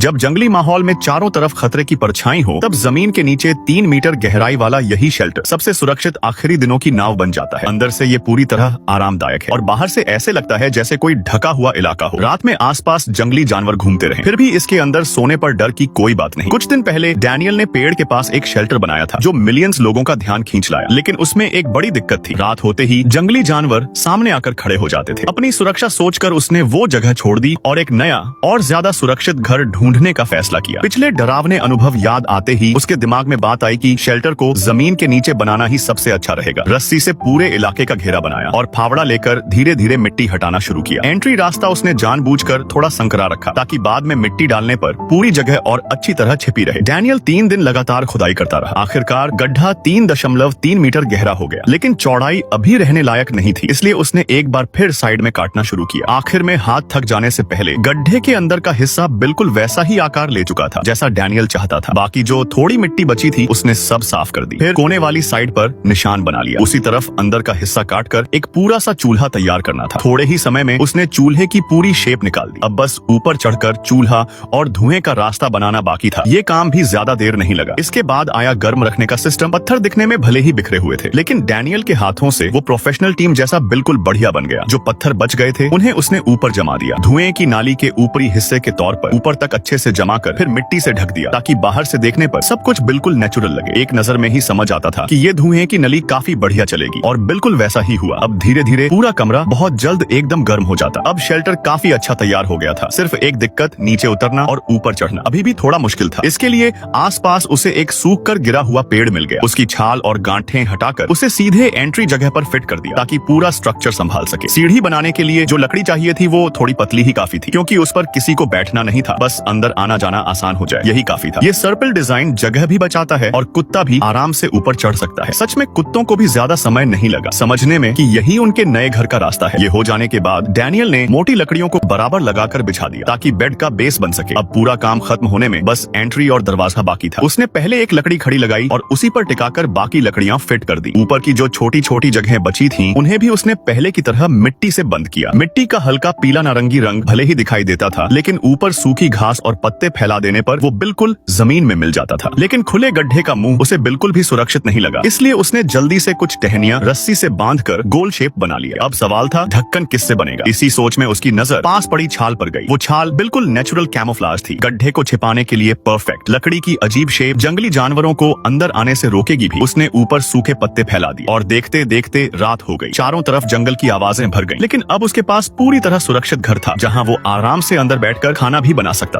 जब जंगली माहौल में चारों तरफ खतरे की परछाई हो, तब जमीन के नीचे 3 मीटर गहराई वाला यही शेल्टर सबसे सुरक्षित आखिरी दिनों की नाव बन जाता है। अंदर से ये पूरी तरह आरामदायक है और बाहर से ऐसे लगता है जैसे कोई ढका हुआ इलाका हो। रात में आसपास जंगली जानवर घूमते रहे, फिर भी इसके अंदर सोने पर डर की कोई बात नहीं। कुछ दिन पहले डैनियल ने पेड़ के पास एक शेल्टर बनाया था जो मिलियंस लोगों का ध्यान खींच लाया, लेकिन उसमें एक बड़ी दिक्कत थी। रात होते ही जंगली जानवर सामने आकर खड़े हो जाते थे। अपनी सुरक्षा सोचकर उसने वो जगह छोड़ दी और एक नया और ज्यादा सुरक्षित घर ढूंढने का फैसला किया। पिछले डरावने अनुभव याद आते ही उसके दिमाग में बात आई कि शेल्टर को जमीन के नीचे बनाना ही सबसे अच्छा रहेगा। रस्सी से पूरे इलाके का घेरा बनाया और फावड़ा लेकर धीरे धीरे मिट्टी हटाना शुरू किया। एंट्री रास्ता उसने जानबूझकर थोड़ा संकरा रखा ताकि बाद में मिट्टी डालने पर पूरी जगह और अच्छी तरह छिपी रहे। डैनियल 3 दिन लगातार खुदाई करता रहा। आखिरकार गड्ढा 3.3 मीटर गहरा हो गया, लेकिन चौड़ाई अभी रहने लायक नहीं थी, इसलिए उसने एक बार फिर साइड में काटना शुरू किया। आखिर में हाथ थक जाने से पहले गड्ढे के अंदर का हिस्सा बिल्कुल वैसा ही आकार ले चुका था जैसा डैनियल चाहता था। बाकी जो थोड़ी मिट्टी बची थी उसने सब साफ कर दी। फिर कोने वाली साइड पर निशान बना लिया। उसी तरफ अंदर का हिस्सा काटकर एक पूरा सा चूल्हा तैयार करना था। थोड़े ही समय में उसने चूल्हे की पूरी शेप निकाल दी। अब बस ऊपर चढ़कर चूल्हा और धुएं का रास्ता बनाना बाकी था। ये काम भी ज्यादा देर नहीं लगा। इसके बाद आया गर्म रखने का सिस्टम। पत्थर दिखने में भले ही बिखरे हुए थे, लेकिन डैनियल के हाथों से वो प्रोफेशनल टीम जैसा बिल्कुल बढ़िया बन गया। जो पत्थर बच गए थे उन्हें उसने ऊपर जमा दिया। धुएं की नाली के ऊपरी हिस्से के तौर पर ऊपर तक अच्छे से जमा कर फिर मिट्टी से ढक दिया ताकि बाहर से देखने पर सब कुछ बिल्कुल नेचुरल लगे। एक नजर में ही समझ आता था कि ये धुएं की नली काफी बढ़िया चलेगी और बिल्कुल वैसा ही हुआ। अब धीरे धीरे पूरा कमरा बहुत जल्द एकदम गर्म हो जाता। अब शेल्टर काफी अच्छा तैयार हो गया था। सिर्फ एक दिक्कत, नीचे उतरना और ऊपर चढ़ना अभी भी थोड़ा मुश्किल था। इसके लिए आसपास उसे एक सूख कर गिरा हुआ पेड़ मिल गया। उसकी छाल और गांठें हटाकर उसे सीधे एंट्री जगह पर फिट कर दिया ताकि पूरा स्ट्रक्चर संभाल सके। सीढ़ी बनाने के लिए जो लकड़ी चाहिए थी वो थोड़ी पतली ही काफी थी, क्योंकि उस पर किसी को बैठना नहीं था, बस अंदर आना जाना आसान हो जाए, यही काफी था। ये सर्पिल डिजाइन जगह भी बचाता है और कुत्ता भी आराम से ऊपर चढ़ सकता है। सच में कुत्तों को भी ज्यादा समय नहीं लगा समझने में कि यही उनके नए घर का रास्ता है। ये हो जाने के बाद डैनियल ने मोटी लकड़ियों को बराबर लगाकर बिछा दिया ताकि बेड का बेस बन सके। अब पूरा काम खत्म होने में बस एंट्री और दरवाजा बाकी था। उसने पहले एक लकड़ी खड़ी लगाई और उसी पर टिकाकर बाकी लकड़ियां फिट कर दी। ऊपर की जो छोटी छोटी जगहें बची थी उन्हें भी उसने पहले की तरह मिट्टी से बंद किया। मिट्टी का हल्का पीला नारंगी रंग भले ही दिखाई देता था, लेकिन ऊपर सूखी घास और पत्ते फैला देने पर वो बिल्कुल जमीन में मिल जाता था। लेकिन खुले गड्ढे का मुंह उसे बिल्कुल भी सुरक्षित नहीं लगा, इसलिए उसने जल्दी से कुछ टहनियां रस्सी से बांधकर गोल शेप बना लिया। अब सवाल था ढक्कन किससे बनेगा। इसी सोच में उसकी नजर पास पड़ी छाल पर गई। वो छाल बिल्कुल नेचुरल कैमोफ्लेज थी, गड्ढे को छिपाने के लिए परफेक्ट। लकड़ी की अजीब शेप जंगली जानवरों को अंदर आने से रोकेगी भी। उसने ऊपर सूखे पत्ते फैला दिए और देखते देखते रात हो गई। चारों तरफ जंगल की आवाजें भर गईं, लेकिन अब उसके पास पूरी तरह सुरक्षित घर था जहां वो आराम से अंदर बैठकर खाना भी बना सकता था।